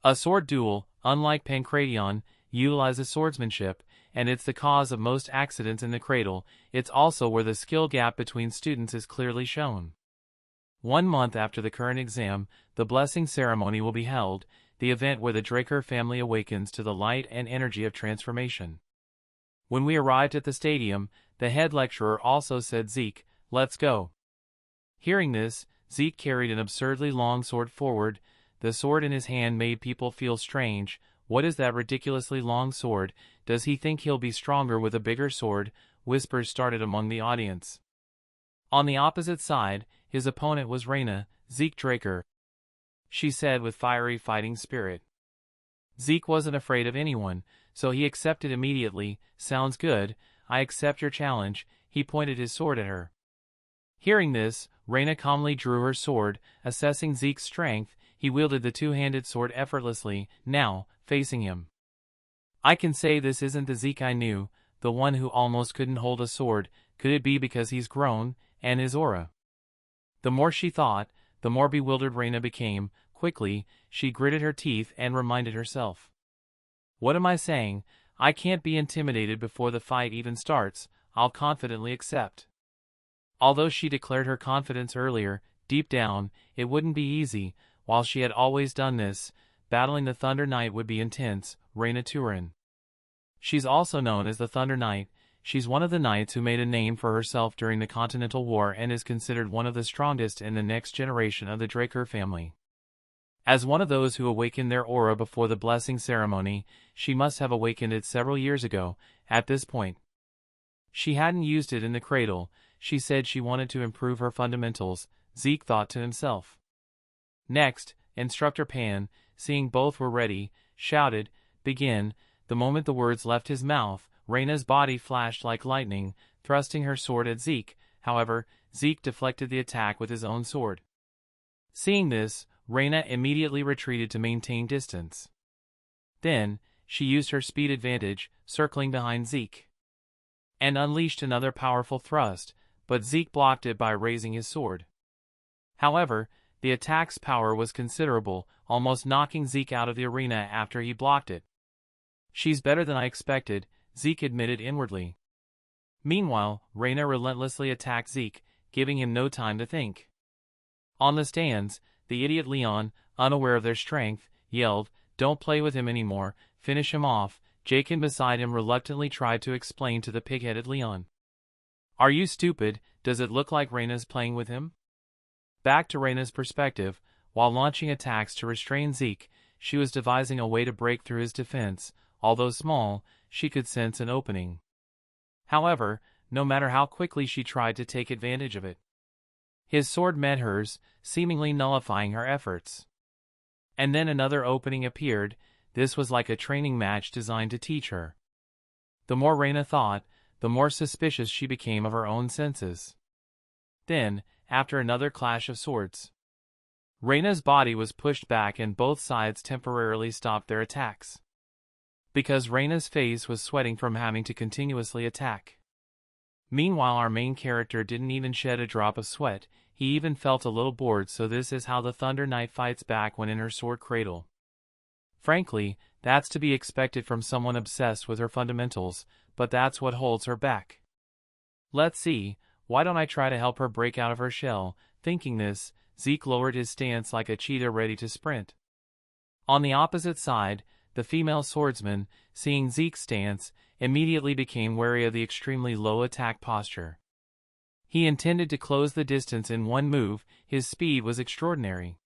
A sword duel, unlike Pancration, utilizes swordsmanship, and it's the cause of most accidents in the cradle. It's also where the skill gap between students is clearly shown. 1 month after the current exam, the blessing ceremony will be held, the event where the Draker family awakens to the light and energy of transformation. When we arrived at the stadium, the head lecturer also said, "Zeke, let's go." Hearing this, Zeke carried an absurdly long sword forward. The sword in his hand made people feel strange. What is that ridiculously long sword? Does he think he'll be stronger with a bigger sword? Whispers started among the audience. On the opposite side, his opponent was Raina, Zeke Draker. She said with fiery fighting spirit. Zeke wasn't afraid of anyone, so he accepted immediately. "Sounds good, I accept your challenge." He pointed his sword at her. Hearing this, Raina calmly drew her sword. Assessing Zeke's strength, he wielded the two-handed sword effortlessly, now, facing him. I can say this isn't the Zeke I knew, the one who almost couldn't hold a sword. Could it be because he's grown, and his aura? The more she thought, the more bewildered Raina became. Quickly, she gritted her teeth and reminded herself. What am I saying? I can't be intimidated before the fight even starts. I'll confidently accept. Although she declared her confidence earlier, deep down, it wouldn't be easy. While she had always done this, battling the Thunder Knight would be intense. Raina Turin. She's also known as the Thunder Knight. She's one of the knights who made a name for herself during the Continental War and is considered one of the strongest in the next generation of the Draker family. As one of those who awakened their aura before the blessing ceremony, she must have awakened it several years ago. At this point, she hadn't used it in the cradle. She said she wanted to improve her fundamentals, Zeke thought to himself. Next, Instructor Pan, seeing both were ready, shouted, "Begin." The moment the words left his mouth, Raina's body flashed like lightning, thrusting her sword at Zeke. However, Zeke deflected the attack with his own sword. Seeing this, Raina immediately retreated to maintain distance. Then, she used her speed advantage, circling behind Zeke, and unleashed another powerful thrust, but Zeke blocked it by raising his sword. However, the attack's power was considerable, almost knocking Zeke out of the arena after he blocked it. "She's better than I expected," Zeke admitted inwardly. Meanwhile, Raina relentlessly attacked Zeke, giving him no time to think. On the stands, the idiot Leon, unaware of their strength, yelled, "Don't play with him anymore, finish him off." Jakin beside him reluctantly tried to explain to the pig-headed Leon. "Are you stupid? Does it look like Raina's playing with him?" Back to Raina's perspective, while launching attacks to restrain Zeke, she was devising a way to break through his defense. Although small, she could sense an opening. However, no matter how quickly she tried to take advantage of it, his sword met hers, seemingly nullifying her efforts. And then another opening appeared. This was like a training match designed to teach her. The more Raina thought, the more suspicious she became of her own senses. Then, after another clash of swords, Raina's body was pushed back and both sides temporarily stopped their attacks, because Raina's face was sweating from having to continuously attack. Meanwhile, our main character didn't even shed a drop of sweat. He even felt a little bored. So this is how the Thunder Knight fights back when in her sword cradle. Frankly, that's to be expected from someone obsessed with her fundamentals, but that's what holds her back. Let's see, why don't I try to help her break out of her shell? Thinking this, Zeke lowered his stance like a cheetah ready to sprint. On the opposite side, the female swordsman, seeing Zeke's stance, immediately became wary of the extremely low attack posture. He intended to close the distance in one move. His speed was extraordinary.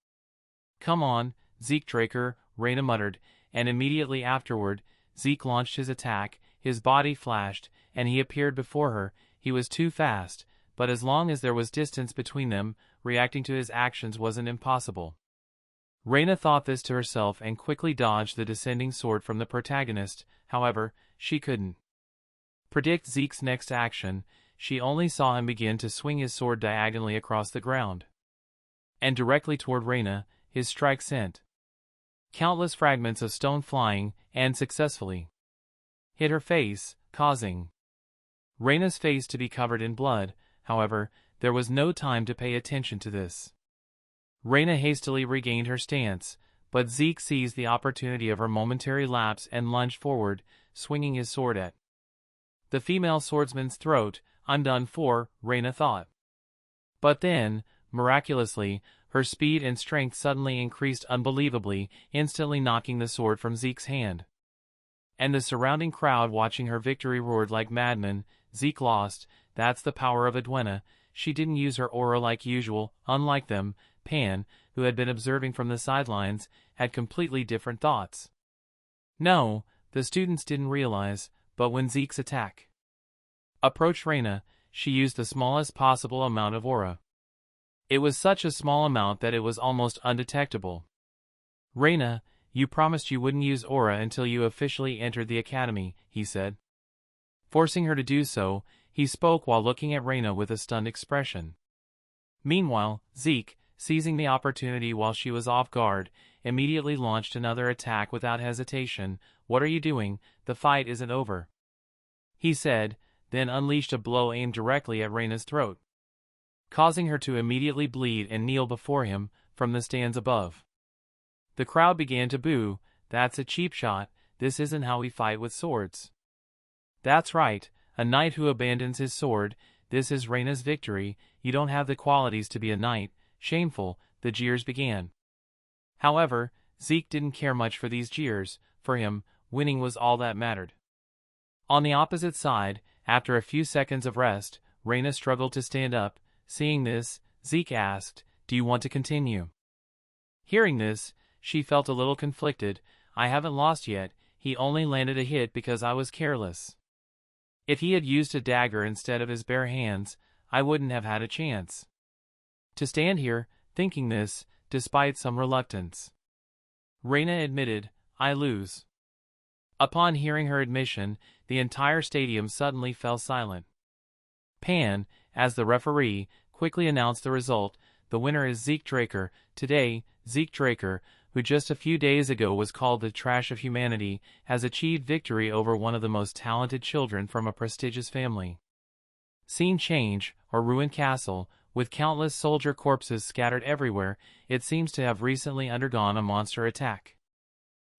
"Come on, Zeke Draker," Raina muttered, and immediately afterward, Zeke launched his attack. His body flashed, and he appeared before her. He was too fast, but as long as there was distance between them, reacting to his actions wasn't impossible. Raina thought this to herself and quickly dodged the descending sword from the protagonist. However, she couldn't predict Zeke's next action. She only saw him begin to swing his sword diagonally across the ground, and directly toward Raina. His strike sent countless fragments of stone flying, and successfully hit her face, causing Raina's face to be covered in blood. However, there was no time to pay attention to this. Raina hastily regained her stance, but Zeke seized the opportunity of her momentary lapse and lunged forward, swinging his sword at the female swordsman's throat. I'm done for, Reyna thought. But then, miraculously, her speed and strength suddenly increased unbelievably, instantly knocking the sword from Zeke's hand. And the surrounding crowd watching her victory roared like madmen. Zeke lost. That's the power of a duenna. She didn't use her aura like usual. Unlike them, Pan, who had been observing from the sidelines, had completely different thoughts. No, the students didn't realize, but when Zeke's attack approached Reyna, she used the smallest possible amount of aura. It was such a small amount that it was almost undetectable. Reyna, you promised you wouldn't use aura until you officially entered the academy, he said. Forcing her to do so, he spoke while looking at Reyna with a stunned expression. Meanwhile, Zeke, seizing the opportunity while she was off guard, immediately launched another attack without hesitation. What are you doing? The fight isn't over, he said, then unleashed a blow aimed directly at Reyna's throat, causing her to immediately bleed and kneel before him from the stands above. The crowd began to boo. That's a cheap shot. This isn't how we fight with swords. That's right, a knight who abandons his sword. This is Reyna's victory. You don't have the qualities to be a knight. Shameful, the jeers began. However, Zeke didn't care much for these jeers. For him, winning was all that mattered. On the opposite side, after a few seconds of rest, Reyna struggled to stand up. Seeing this, Zeke asked, "Do you want to continue?" Hearing this, she felt a little conflicted. I haven't lost yet. He only landed a hit because I was careless. If he had used a dagger instead of his bare hands, I wouldn't have had a chance to stand here, thinking this, despite some reluctance. Reyna admitted, I lose. Upon hearing her admission, the entire stadium suddenly fell silent. Pan, as the referee, quickly announced the result. The winner is Zeke Draker. Today, Zeke Draker, who just a few days ago was called the trash of humanity, has achieved victory over one of the most talented children from a prestigious family. Scene change, or ruined castle, with countless soldier corpses scattered everywhere. It seems to have recently undergone a monster attack.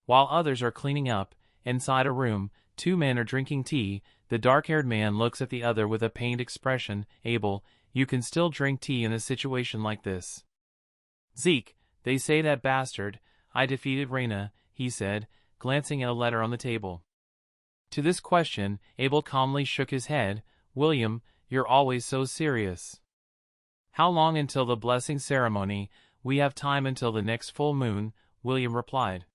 While others are cleaning up, inside a room, two men are drinking tea. The dark-haired man looks at the other with a pained expression. Abel, you can still drink tea in a situation like this. Zeke, they say that bastard. I defeated Reyna, he said, glancing at a letter on the table. To this question, Abel calmly shook his head. William, you're always so serious. How long until the blessing ceremony? We have time until the next full moon, William replied.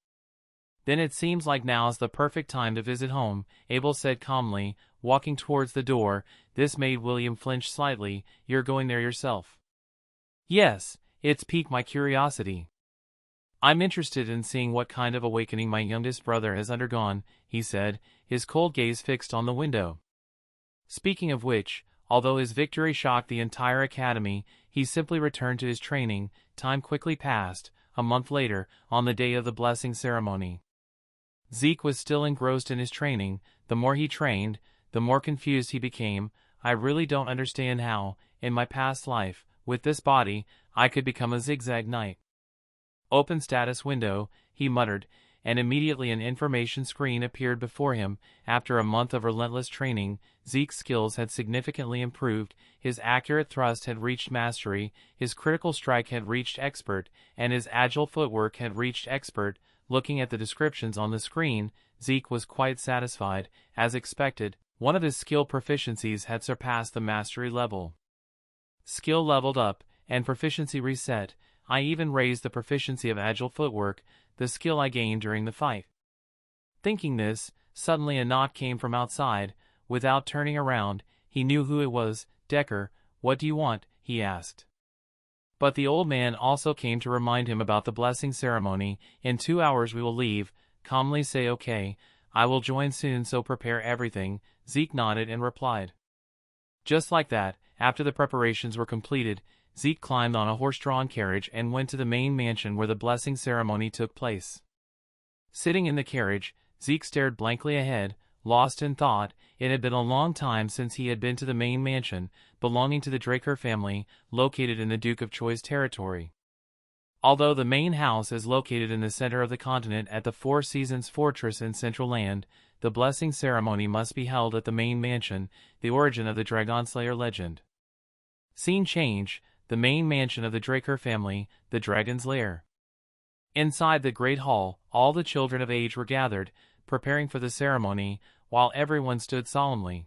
Then it seems like now's the perfect time to visit home, Abel said calmly, walking towards the door. This made William flinch slightly. You're going there yourself? Yes, it's piqued my curiosity. I'm interested in seeing what kind of awakening my youngest brother has undergone, he said, his cold gaze fixed on the window. Speaking of which, although his victory shocked the entire academy, he simply returned to his training. Time quickly passed. A month later, on the day of the blessing ceremony, Zeke was still engrossed in his training. The more he trained, the more confused he became. I really don't understand how, in my past life, with this body, I could become a zigzag knight. Open status window, he muttered, and immediately an information screen appeared before him. After a month of relentless training, Zeke's skills had significantly improved. His accurate thrust had reached mastery, his critical strike had reached expert, and his agile footwork had reached expert. Looking at the descriptions on the screen, Zeke was quite satisfied. As expected, one of his skill proficiencies had surpassed the mastery level. Skill leveled up, and proficiency reset. I even raised the proficiency of agile footwork, the skill I gained during the fight. Thinking this, suddenly a knock came from outside. Without turning around, he knew who it was. Decker, what do you want? He asked. But the old man also came to remind him about the blessing ceremony. In 2 hours we will leave. Calmly say okay, I will join soon, so prepare everything. Zeke nodded and replied. Just like that, after the preparations were completed, Zeke climbed on a horse-drawn carriage and went to the main mansion where the blessing ceremony took place. Sitting in the carriage, Zeke stared blankly ahead, lost in thought. It had been a long time since he had been to the main mansion, belonging to the Draker family, located in the Duke of Choi's territory. Although the main house is located in the center of the continent at the Four Seasons Fortress in Central Land, the blessing ceremony must be held at the main mansion, the origin of the Dragon Slayer legend. Scene change, the main mansion of the Draker family, the Dragon's Lair. Inside the Great Hall, all the children of age were gathered, preparing for the ceremony, while everyone stood solemnly.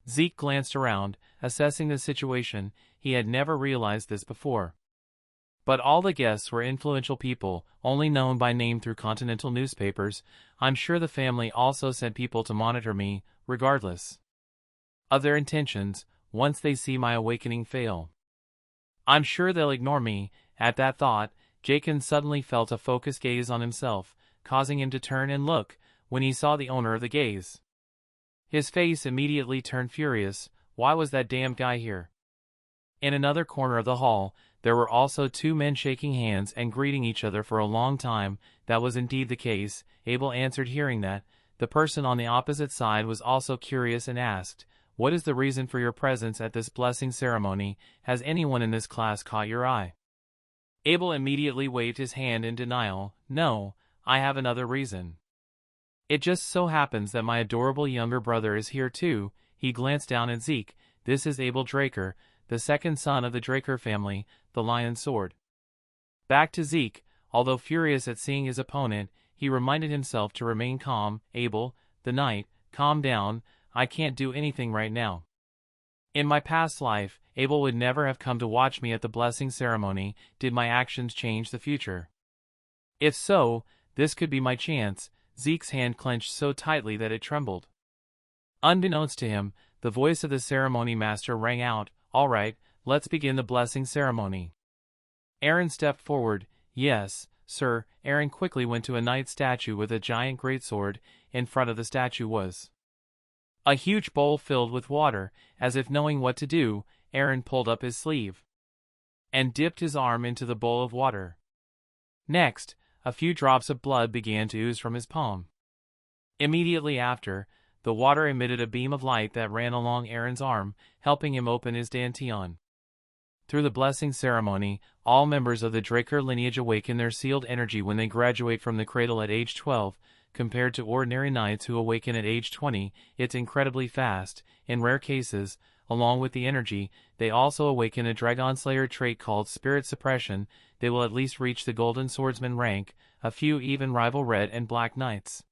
Zeke glanced around, assessing the situation. He had never realized this before. But all the guests were influential people, only known by name through continental newspapers. I'm sure the family also sent people to monitor me, regardless of their intentions, once they see my awakening fail. I'm sure they'll ignore me. At that thought, Jaken suddenly felt a focused gaze on himself, causing him to turn and look. When he saw the owner of the gaze, his face immediately turned furious. Why was that damned guy here? In another corner of the hall, there were also two men shaking hands and greeting each other for a long time. That was indeed the case, Abel answered. Hearing that, the person on the opposite side was also curious and asked, "What is the reason for your presence at this blessing ceremony? Has anyone in this class caught your eye?" Abel immediately waved his hand in denial. "No, I have another reason. It just so happens that my adorable younger brother is here too." He glanced down at Zeke. "This is Abel Draker, the second son of the Draker family, the Lion Sword." Back to Zeke, although furious at seeing his opponent, he reminded himself to remain calm. "Abel, the knight, calm down. I can't do anything right now. In my past life, Abel would never have come to watch me at the blessing ceremony. Did my actions change the future? If so, this could be my chance." Zeke's hand clenched so tightly that it trembled. Unbeknownst to him, the voice of the ceremony master rang out, "All right, let's begin the blessing ceremony." Aaron stepped forward. "Yes, sir." Aaron quickly went to a knight statue with a giant greatsword. In front of the statue was a huge bowl filled with water. As if knowing what to do, Aaron pulled up his sleeve and dipped his arm into the bowl of water. Next, a few drops of blood began to ooze from his palm. Immediately after, the water emitted a beam of light that ran along Aaron's arm, helping him open his dantian. Through the blessing ceremony, all members of the Draker lineage awaken their sealed energy when they graduate from the cradle at age 12, compared to ordinary knights who awaken at age 20. It's incredibly fast. In rare cases, along with the energy, they also awaken a Dragon Slayer trait called Spirit Suppression. They will at least reach the Golden Swordsman rank. A few even rival Red and Black Knights.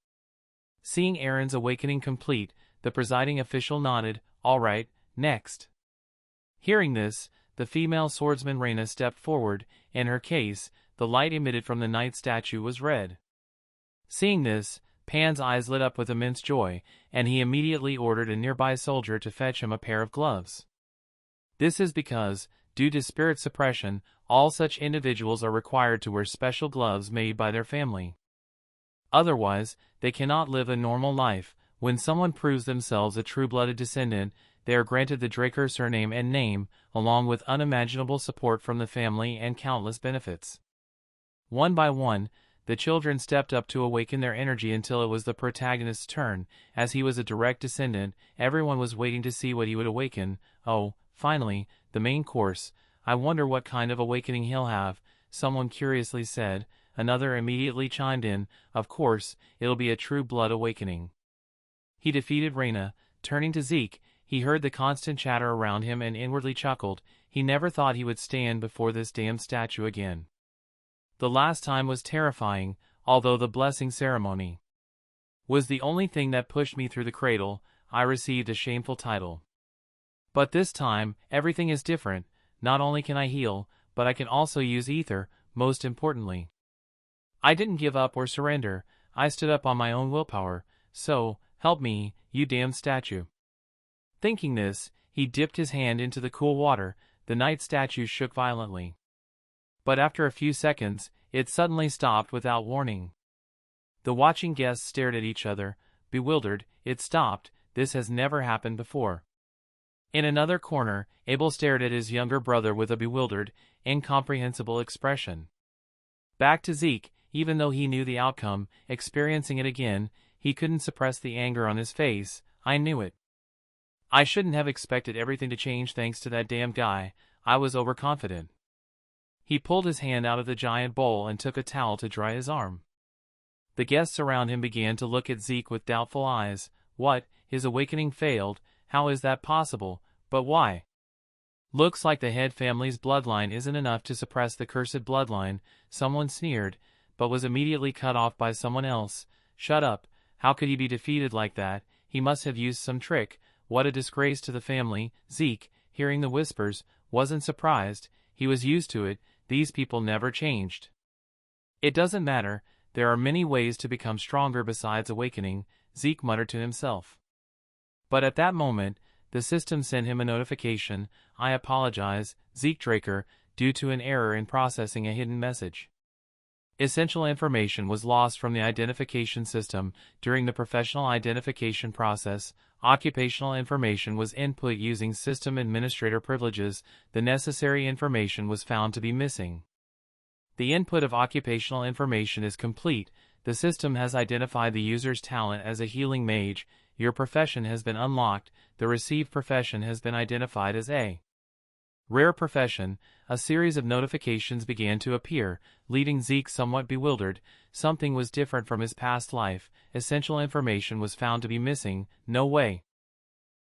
Seeing Aaron's awakening complete, the presiding official nodded. "All right, next." Hearing this, the female swordsman Reyna stepped forward. In her case, the light emitted from the knight statue was red. Seeing this, Pan's eyes lit up with immense joy, and he immediately ordered a nearby soldier to fetch him a pair of gloves. This is because, due to spirit suppression, all such individuals are required to wear special gloves made by their family. Otherwise, they cannot live a normal life. When someone proves themselves a true-blooded descendant, they are granted the Draker surname and name, along with unimaginable support from the family and countless benefits. One by one, the children stepped up to awaken their energy until it was the protagonist's turn. As he was a direct descendant, everyone was waiting to see what he would awaken. "Oh, finally, the main course. I wonder what kind of awakening he'll have," someone curiously said. Another immediately chimed in, "Of course, it'll be a true blood awakening." He defeated Reyna. Turning to Zeke, he heard the constant chatter around him and inwardly chuckled. He never thought he would stand before this damn statue again. The last time was terrifying, although the blessing ceremony was the only thing that pushed me through the cradle. I received a shameful title. But this time, everything is different. Not only can I heal, but I can also use ether, most importantly. I didn't give up or surrender. I stood up on my own willpower. So, help me, you damned statue. Thinking this, he dipped his hand into the cool water. The knight statue shook violently. But after a few seconds, it suddenly stopped without warning. The watching guests stared at each other, bewildered. It stopped. This has never happened before. In another corner, Abel stared at his younger brother with a bewildered, incomprehensible expression. Back to Zeke, even though he knew the outcome, experiencing it again, he couldn't suppress the anger on his face. "I knew it. I shouldn't have expected everything to change thanks to that damn guy. I was overconfident." He pulled his hand out of the giant bowl and took a towel to dry his arm. The guests around him began to look at Zeke with doubtful eyes. What? His awakening failed? How is that possible? But why? Looks like the head family's bloodline isn't enough to suppress the cursed bloodline, someone sneered, but was immediately cut off by someone else. Shut up. How could he be defeated like that? He must have used some trick. What a disgrace to the family. Zeke, hearing the whispers, wasn't surprised. He was used to it. These people never changed. It doesn't matter. There are many ways to become stronger besides awakening, Zeke muttered to himself. But at that moment, the system sent him a notification. I apologize, Zeke Draker, due to an error in processing a hidden message. Essential information was lost from the identification system during the professional identification process. Occupational information was input using system administrator privileges. The necessary information was found to be missing. The input of occupational information is complete. The system has identified the user's talent as a healing mage. Your profession has been unlocked. The received profession has been identified as a rare profession. A series of notifications began to appear, leaving Zeke somewhat bewildered. Something was different from his past life. Essential information was found to be missing. No way.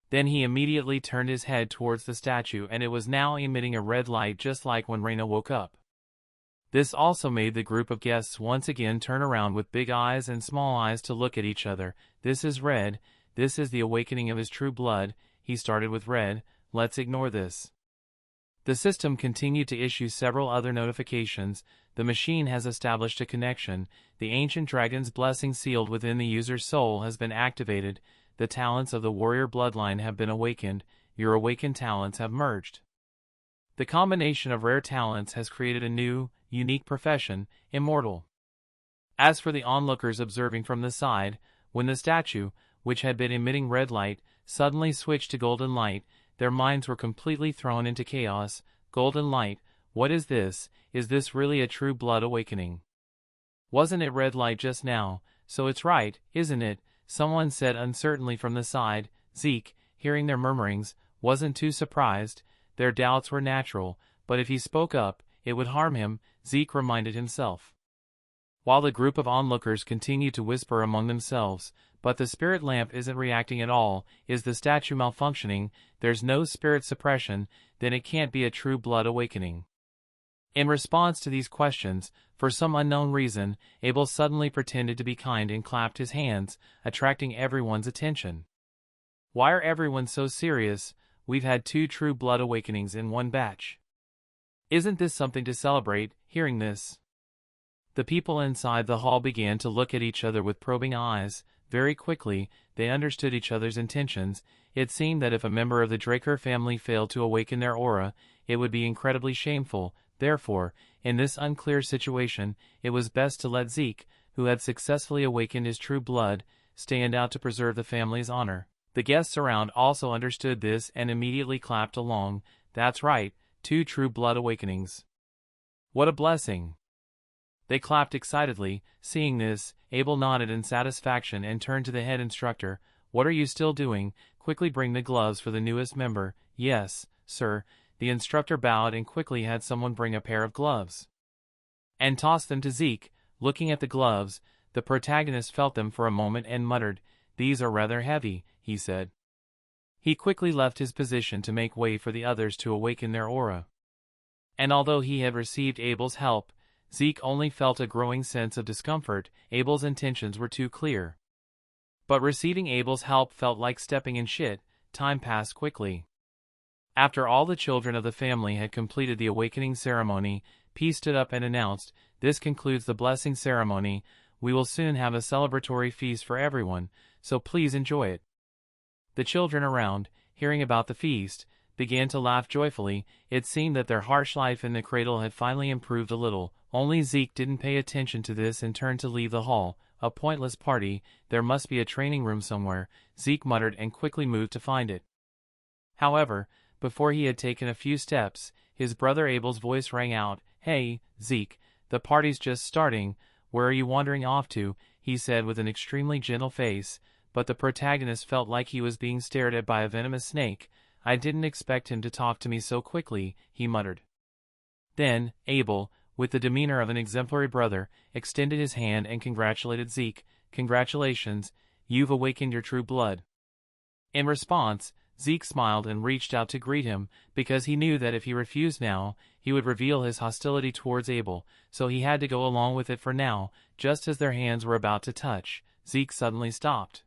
Then he immediately turned his head towards the statue, and it was now emitting a red light just like when Reina woke up. This also made the group of guests once again turn around with big eyes and small eyes to look at each other. This is red. This is the awakening of his true blood. He started with red. Let's ignore this. The system continued to issue several other notifications. The machine has established a connection. The ancient dragon's blessing sealed within the user's soul has been activated. The talents of the warrior bloodline have been awakened. Your awakened talents have merged. The combination of rare talents has created a new, unique profession, immortal. As for the onlookers observing from the side, when the statue, which had been emitting red light, suddenly switched to golden light, their minds were completely thrown into chaos. Golden light, what is this? Is this really a true blood awakening? Wasn't it red light just now? So it's right, isn't it? Someone said uncertainly from the side. Zeke, hearing their murmurings, wasn't too surprised. Their doubts were natural, but if he spoke up, it would harm him, Zeke reminded himself. While the group of onlookers continued to whisper among themselves, but the spirit lamp isn't reacting at all. Is the statue malfunctioning? There's no spirit suppression, then it can't be a true blood awakening. In response to these questions, for some unknown reason, Abel suddenly pretended to be kind and clapped his hands, attracting everyone's attention. Why are everyone so serious? We've had 2 true blood awakenings in one batch. Isn't this something to celebrate? Hearing this, the people inside the hall began to look at each other with probing eyes. Very quickly, they understood each other's intentions. It seemed that if a member of the Draker family failed to awaken their aura, it would be incredibly shameful. Therefore, in this unclear situation, it was best to let Zeke, who had successfully awakened his true blood, stand out to preserve the family's honor. The guests around also understood this and immediately clapped along. That's right, 2 true blood awakenings. What a blessing! They clapped excitedly. Seeing this, Abel nodded in satisfaction and turned to the head instructor. What are you still doing? Quickly bring the gloves for the newest member. Yes, sir. The instructor bowed and quickly had someone bring a pair of gloves and tossed them to Zeke. Looking at the gloves, the protagonist felt them for a moment and muttered, "These are rather heavy," he said. He quickly left his position to make way for the others to awaken their aura. And although he had received Abel's help, Zeke only felt a growing sense of discomfort. Abel's intentions were too clear. But receiving Abel's help felt like stepping in shit. Time passed quickly. After all the children of the family had completed the awakening ceremony, P stood up and announced, "This concludes the blessing ceremony. We will soon have a celebratory feast for everyone, so please enjoy it." The children around, hearing about the feast, began to laugh joyfully. It seemed that their harsh life in the cradle had finally improved a little. Only Zeke didn't pay attention to this and turned to leave the hall. A pointless party. There must be a training room somewhere, Zeke muttered and quickly moved to find it. However, before he had taken a few steps, his brother Abel's voice rang out. "Hey, Zeke, the party's just starting. Where are you wandering off to?" he said with an extremely gentle face, but the protagonist felt like he was being stared at by a venomous snake. "I didn't expect him to talk to me so quickly," he muttered. Then, Abel, with the demeanor of an exemplary brother, extended his hand and congratulated Zeke. "Congratulations, you've awakened your true blood." In response, Zeke smiled and reached out to greet him, because he knew that if he refused now, he would reveal his hostility towards Abel, so he had to go along with it for now. Just as their hands were about to touch, Zeke suddenly stopped.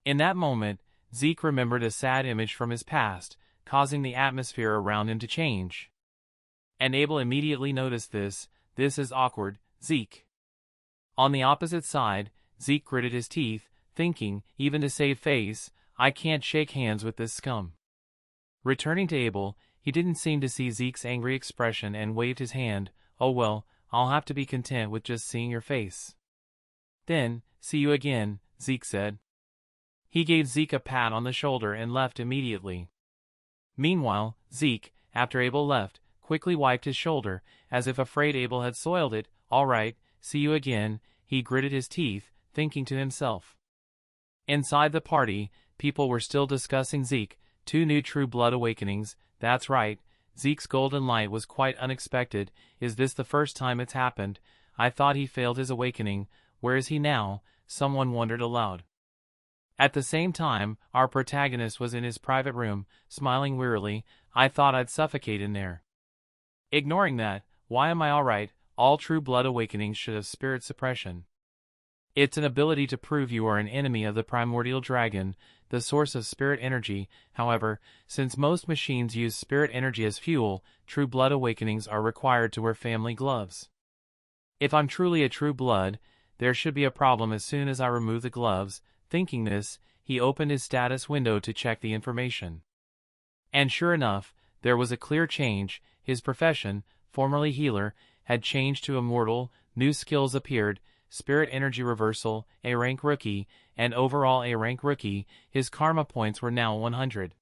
In that moment, Zeke remembered a sad image from his past, causing the atmosphere around him to change. And Abel immediately noticed this. "This is awkward, Zeke." On the opposite side, Zeke gritted his teeth, thinking, even to save face, "I can't shake hands with this scum." Returning to Abel, he didn't seem to see Zeke's angry expression and waved his hand. "Oh well, I'll have to be content with just seeing your face." "Then, see you again," Zeke said. He gave Zeke a pat on the shoulder and left immediately. Meanwhile, Zeke, after Abel left, quickly wiped his shoulder, as if afraid Abel had soiled it. "All right, see you again," he gritted his teeth, thinking to himself. Inside the party, people were still discussing Zeke, 2 new true blood awakenings. That's right, Zeke's golden light was quite unexpected. "Is this the first time it's happened? I thought he failed his awakening. Where is he now?" someone wondered aloud. At the same time, our protagonist was in his private room, smiling wearily. "I thought I'd suffocate in there." Ignoring that, why am I alright? All true blood awakenings should have spirit suppression. It's an ability to prove you are an enemy of the primordial dragon, the source of spirit energy. However, since most machines use spirit energy as fuel, true blood awakenings are required to wear family gloves. If I'm truly a true blood, there should be a problem as soon as I remove the gloves. Thinking this, he opened his status window to check the information. And sure enough, there was a clear change. His profession, formerly healer, had changed to immortal. New skills appeared: spirit energy reversal, A rank rookie, and overall A rank rookie. His karma points were now 100.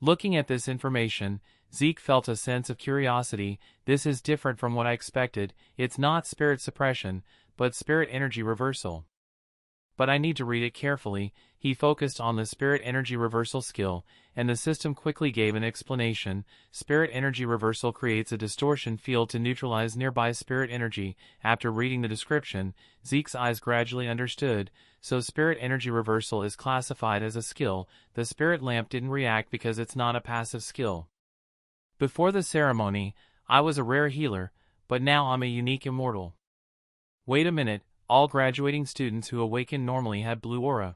Looking at this information, Zeke felt a sense of curiosity. This is different from what I expected. It's not spirit suppression, but spirit energy reversal. But I need to read it carefully. He focused on the spirit energy reversal skill, and the system quickly gave an explanation. Spirit energy reversal creates a distortion field to neutralize nearby spirit energy. After reading the description, Zeke's eyes gradually understood. So spirit energy reversal is classified as a skill. The spirit lamp didn't react because it's not a passive skill. Before the ceremony, I was a rare healer, but now I'm a unique immortal. Wait a minute. All graduating students who awaken normally had blue aura.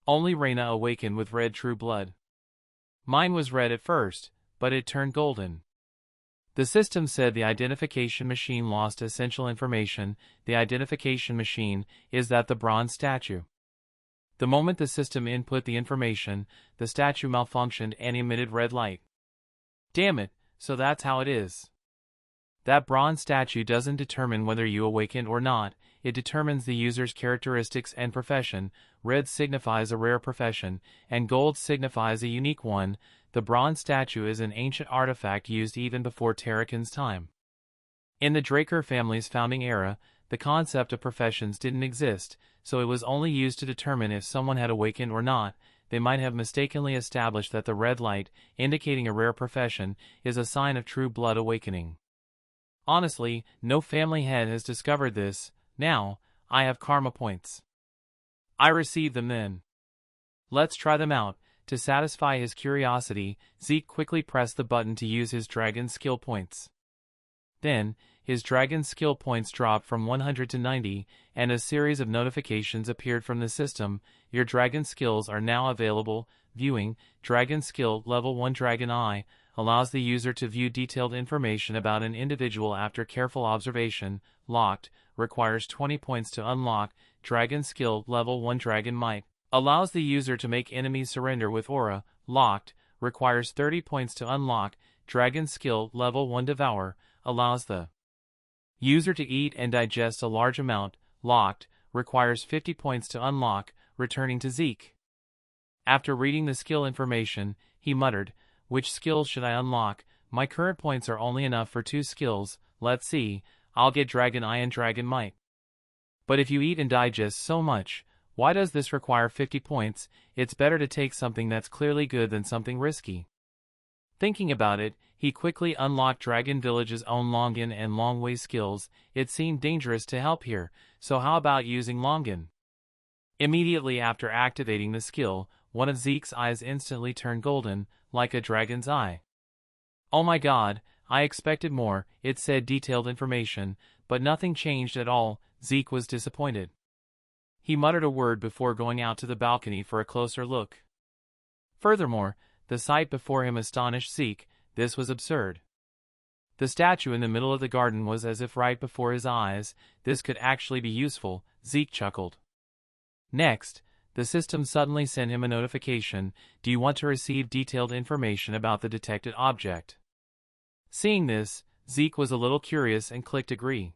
Only Reina awakened with red true blood. Mine was red at first, but it turned golden. The system said the identification machine lost essential information. The identification machine is that the bronze statue. The moment the system input the information, the statue malfunctioned and emitted red light. Damn it, so that's how it is. That bronze statue doesn't determine whether you awaken or not. It determines the user's characteristics and profession. Red signifies a rare profession, and gold signifies a unique one. The bronze statue is an ancient artifact used even before Tarakan's time. In the Draker family's founding era, the concept of professions didn't exist, so it was only used to determine if someone had awakened or not. They might have mistakenly established that the red light, indicating a rare profession, is a sign of true blood awakening. Honestly, no family head has discovered this. Now, I have karma points. I received them then. Let's try them out. To satisfy his curiosity, Zeke quickly pressed the button to use his dragon skill points. Then, his dragon skill points dropped from 100 to 90, and a series of notifications appeared from the system. Your dragon skills are now available. Viewing, Dragon Skill Level 1 Dragon Eye, allows the user to view detailed information about an individual after careful observation. Locked, requires 20 points to unlock. Dragon Skill Level 1 Dragon Might, allows the user to make enemies surrender with aura. Locked, requires 30 points to unlock. Dragon Skill Level 1 Devour, allows the user to eat and digest a large amount. Locked, requires 50 points to unlock. Returning to Zeke. After reading the skill information, he muttered, "Which skills should I unlock? My current points are only enough for 2 skills. Let's see, I'll get Dragon Eye and Dragon Might. But if you eat and digest so much, why does this require 50 points? It's better to take something that's clearly good than something risky." Thinking about it, he quickly unlocked Dragon Village's own Longan and Longwei skills. It seemed dangerous to help here, so how about using Longan? Immediately after activating the skill, one of Zeke's eyes instantly turned golden, like a dragon's eye. Oh my god, I expected more, it said detailed information, but nothing changed at all. Zeke was disappointed. He muttered a word before going out to the balcony for a closer look. Furthermore, the sight before him astonished Zeke. This was absurd. The statue in the middle of the garden was as if right before his eyes. This could actually be useful, Zeke chuckled. Next, the system suddenly sent him a notification. Do you want to receive detailed information about the detected object? Seeing this, Zeke was a little curious and clicked agree.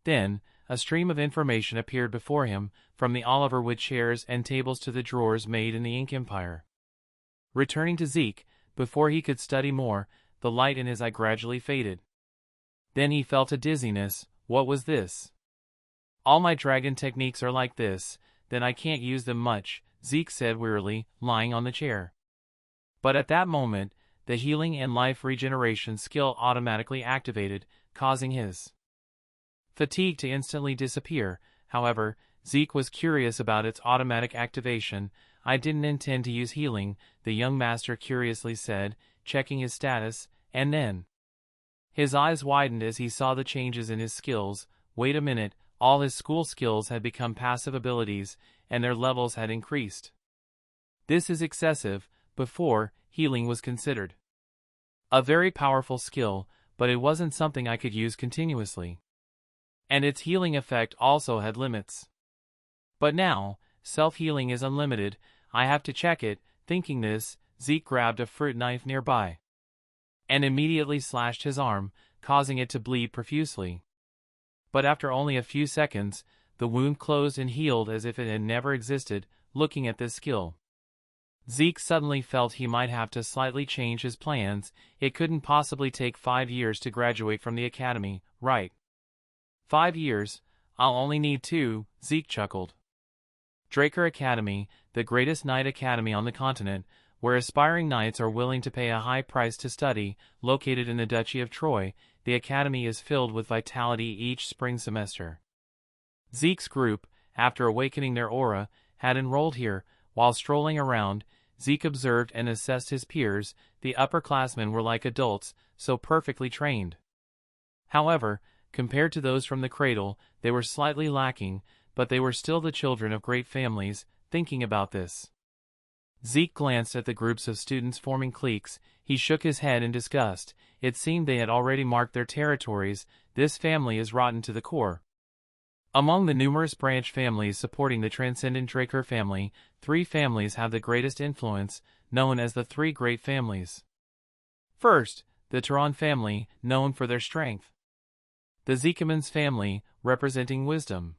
Then, a stream of information appeared before him, from the Oliver Wood chairs and tables to the drawers made in the Ink Empire. Returning to Zeke, before he could study more, the light in his eye gradually faded. Then he felt a dizziness. What was this? All my dragon techniques are like this, then I can't use them much, Zeke said wearily, lying on the chair. But at that moment, the healing and life regeneration skill automatically activated, causing his fatigue to instantly disappear. However, Zeke was curious about its automatic activation. I didn't intend to use healing, the young master curiously said, checking his status, and then his eyes widened as he saw the changes in his skills. Wait a minute, all his school skills had become passive abilities, and their levels had increased. This is excessive. Before, healing was considered a very powerful skill, but it wasn't something I could use continuously. And its healing effect also had limits. But now, self-healing is unlimited. I have to check it. Thinking this, Zeke grabbed a fruit knife nearby and immediately slashed his arm, causing it to bleed profusely. But after only a few seconds, the wound closed and healed as if it had never existed. Looking at this skill, Zeke suddenly felt he might have to slightly change his plans. It couldn't possibly take 5 years to graduate from the academy, right? 5 years? I'll only need 2, Zeke chuckled. Draker Academy, the greatest knight academy on the continent, where aspiring knights are willing to pay a high price to study, located in the Duchy of Troy. The academy is filled with vitality each spring semester. Zeke's group, after awakening their aura, had enrolled here. While strolling around, Zeke observed and assessed his peers. The upperclassmen were like adults, so perfectly trained. However, compared to those from the cradle, they were slightly lacking, but they were still the children of great families. Thinking about this, Zeke glanced at the groups of students forming cliques. He shook his head in disgust. It seemed they had already marked their territories. This family is rotten to the core. Among the numerous branch families supporting the transcendent Draker family, 3 families have the greatest influence, known as the 3 Great Families. First, the Turan family, known for their strength. The Zekamans family, representing wisdom.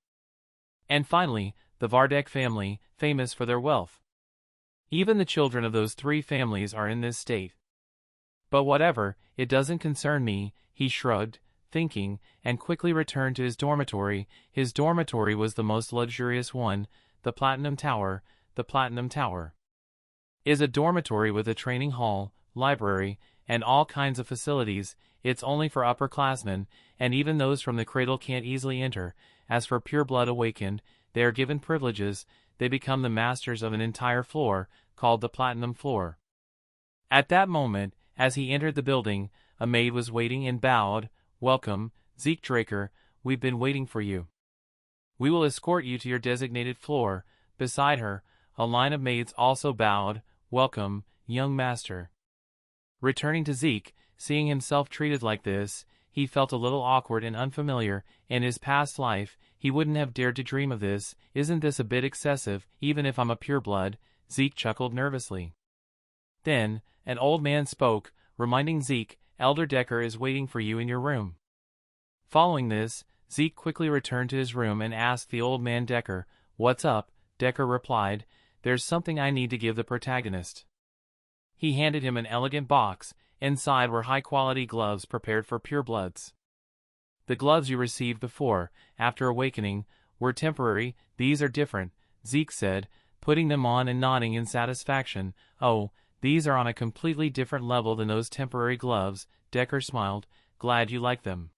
And finally, the Vardek family, famous for their wealth. Even the children of those 3 families are in this state. But whatever, it doesn't concern me, he shrugged, thinking, and quickly returned to his dormitory. His dormitory was the most luxurious one, the Platinum Tower. The Platinum Tower is a dormitory with a training hall, library, and all kinds of facilities. It's only for upperclassmen, and even those from the cradle can't easily enter. As for pure blood awakened, they are given privileges. They become the masters of an entire floor, called the Platinum Floor. At that moment, as he entered the building, a maid was waiting and bowed. Welcome, Zeke Draker, we've been waiting for you. We will escort you to your designated floor. Beside her, a line of maids also bowed. Welcome, young master. Returning to Zeke, seeing himself treated like this, he felt a little awkward and unfamiliar. In his past life, he wouldn't have dared to dream of this. Isn't this a bit excessive, even if I'm a pureblood? Zeke chuckled nervously. Then, an old man spoke, reminding Zeke, Elder Decker is waiting for you in your room. Following this, Zeke quickly returned to his room and asked the old man Decker, "What's up?" Decker replied, "There's something I need to give the protagonist." He handed him an elegant box. Inside were high-quality gloves prepared for purebloods. The gloves you received before, after awakening, were temporary. These are different, Zeke said, putting them on and nodding in satisfaction. Oh, These are on a completely different level than those temporary gloves. Decker smiled. Glad you like them.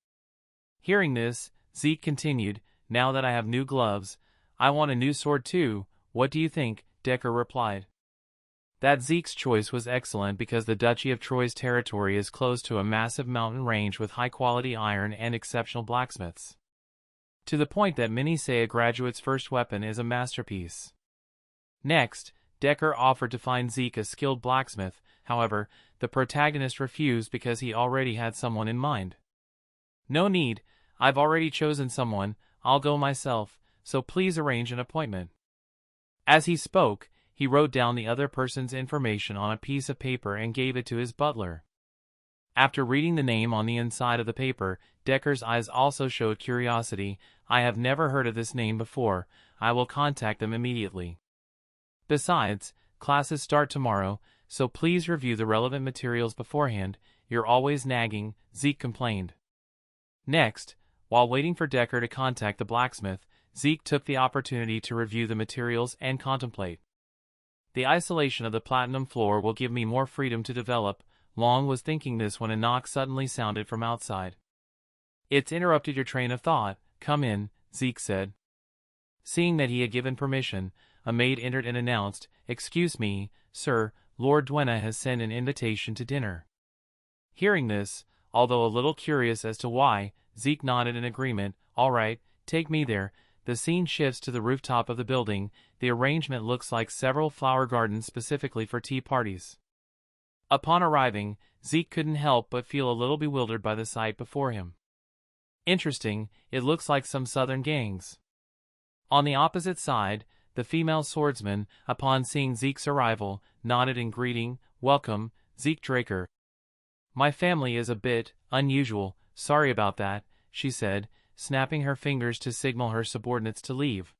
Hearing this, Zeke continued, now that I have new gloves, I want a new sword too. What do you think? Decker replied. That Zeke's choice was excellent because the Duchy of Troy's territory is close to a massive mountain range with high-quality iron and exceptional blacksmiths. To the point that many say a graduate's first weapon is a masterpiece. Next, Decker offered to find Zeke a skilled blacksmith. However, the protagonist refused because he already had someone in mind. No need, I've already chosen someone, I'll go myself, so please arrange an appointment. As he spoke, he wrote down the other person's information on a piece of paper and gave it to his butler. After reading the name on the inside of the paper, Decker's eyes also showed curiosity. I have never heard of this name before. I will contact them immediately. Besides, classes start tomorrow, so please review the relevant materials beforehand. You're always nagging, Zeke complained. Next, while waiting for Decker to contact the blacksmith, Zeke took the opportunity to review the materials and contemplate. The isolation of the platinum floor will give me more freedom to develop. Long was thinking this when a knock suddenly sounded from outside. It's interrupted your train of thought. Come in, Zeke said. Seeing that he had given permission, a maid entered and announced, Excuse me, sir, Lord Duenna has sent an invitation to dinner. Hearing this, although a little curious as to why, Zeke nodded in agreement. All right, take me there. The scene shifts to the rooftop of the building. The arrangement looks like several flower gardens specifically for tea parties. Upon arriving, Zeke couldn't help but feel a little bewildered by the sight before him. Interesting, it looks like some southern gangs. On the opposite side, the female swordsman, upon seeing Zeke's arrival, nodded in greeting. Welcome, Zeke Draker. My family is a bit unusual, sorry about that, she said, snapping her fingers to signal her subordinates to leave.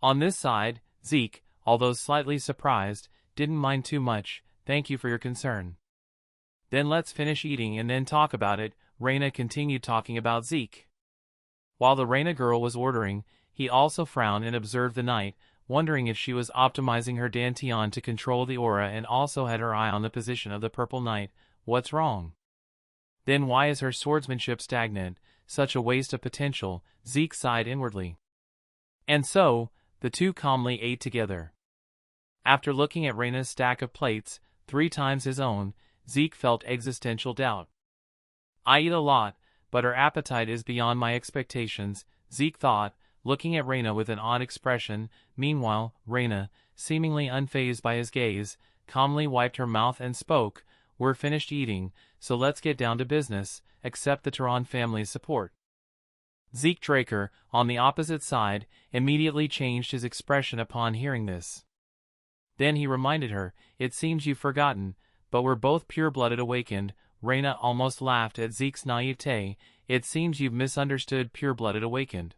On this side, Zeke, although slightly surprised, didn't mind too much. Thank you for your concern. Then let's finish eating and then talk about it. Reina continued talking about Zeke. While the Reina girl was ordering, he also frowned and observed the knight, wondering if she was optimizing her dantian to control the aura and also had her eye on the position of the purple knight. What's wrong? Then why is her swordsmanship stagnant? Such a waste of potential, Zeke sighed inwardly. And so, the two calmly ate together. After looking at Reina's stack of plates, 3 times his own, Zeke felt existential doubt. I eat a lot, but her appetite is beyond my expectations, Zeke thought, looking at Reina with an odd expression. Meanwhile, Reina, seemingly unfazed by his gaze, calmly wiped her mouth and spoke, We're finished eating, so let's get down to business. Accept the Tehran family's support. Zeke Draker, on the opposite side, immediately changed his expression upon hearing this. Then he reminded her, It seems you've forgotten, but we're both pure-blooded awakened. Reina almost laughed at Zeke's naivete. It seems you've misunderstood pure-blooded awakened.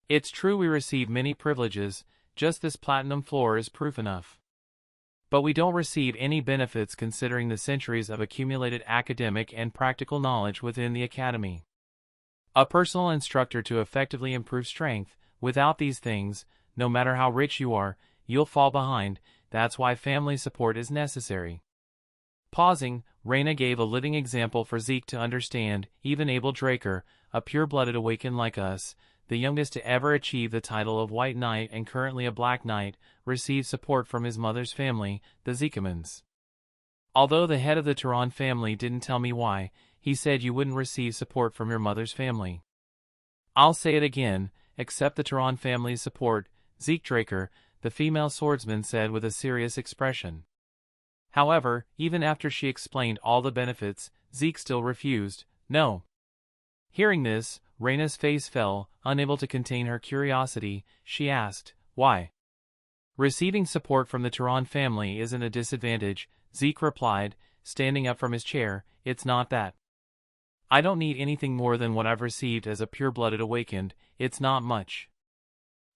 It's true we receive many privileges, just this platinum floor is proof enough. But we don't receive any benefits considering the centuries of accumulated academic and practical knowledge within the academy. A personal instructor to effectively improve strength. Without these things, no matter how rich you are, you'll fall behind. That's why family support is necessary. Pausing, Reina gave a living example for Zeke to understand. Even Abel Draker, a pure-blooded awakened like us, the youngest to ever achieve the title of White Knight and currently a Black Knight, received support from his mother's family, the Zekemans. Although the head of the Tehran family didn't tell me why, he said you wouldn't receive support from your mother's family. I'll say it again, accept the Tehran family's support, Zeke Draker, the female swordsman said with a serious expression. However, even after she explained all the benefits, Zeke still refused. No. Hearing this, Reina's face fell. Unable to contain her curiosity, she asked, Why? Receiving support from the Tehran family isn't a disadvantage, Zeke replied, standing up from his chair. It's not that. I don't need anything more than what I've received as a pure-blooded awakened. It's not much,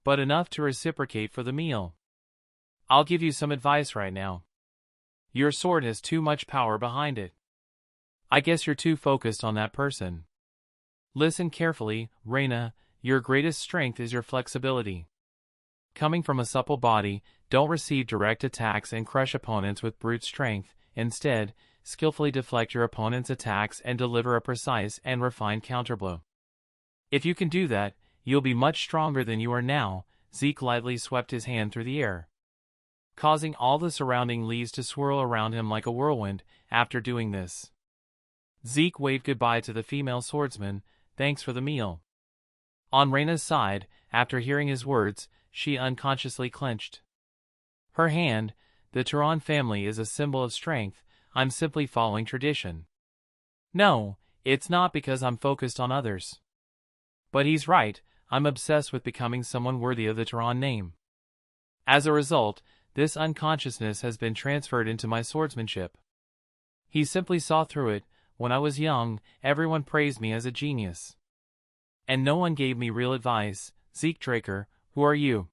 but enough to reciprocate for the meal. I'll give you some advice right now. Your sword has too much power behind it. I guess you're too focused on that person. Listen carefully, Reina, your greatest strength is your flexibility. Coming from a supple body, don't receive direct attacks and crush opponents with brute strength. Instead, skillfully deflect your opponent's attacks and deliver a precise and refined counterblow. If you can do that, you'll be much stronger than you are now. Zeke lightly swept his hand through the air, causing all the surrounding leaves to swirl around him like a whirlwind. After doing this, Zeke waved goodbye to the female swordsman. Thanks for the meal. On Reina's side, after hearing his words, she unconsciously clenched her hand. The Turan family is a symbol of strength. I'm simply following tradition. No, it's not because I'm focused on others. But he's right, I'm obsessed with becoming someone worthy of the Turan name. As a result, this unconsciousness has been transferred into my swordsmanship. He simply saw through it. When I was young, everyone praised me as a genius. And no one gave me real advice. Zeke Draker, who are you?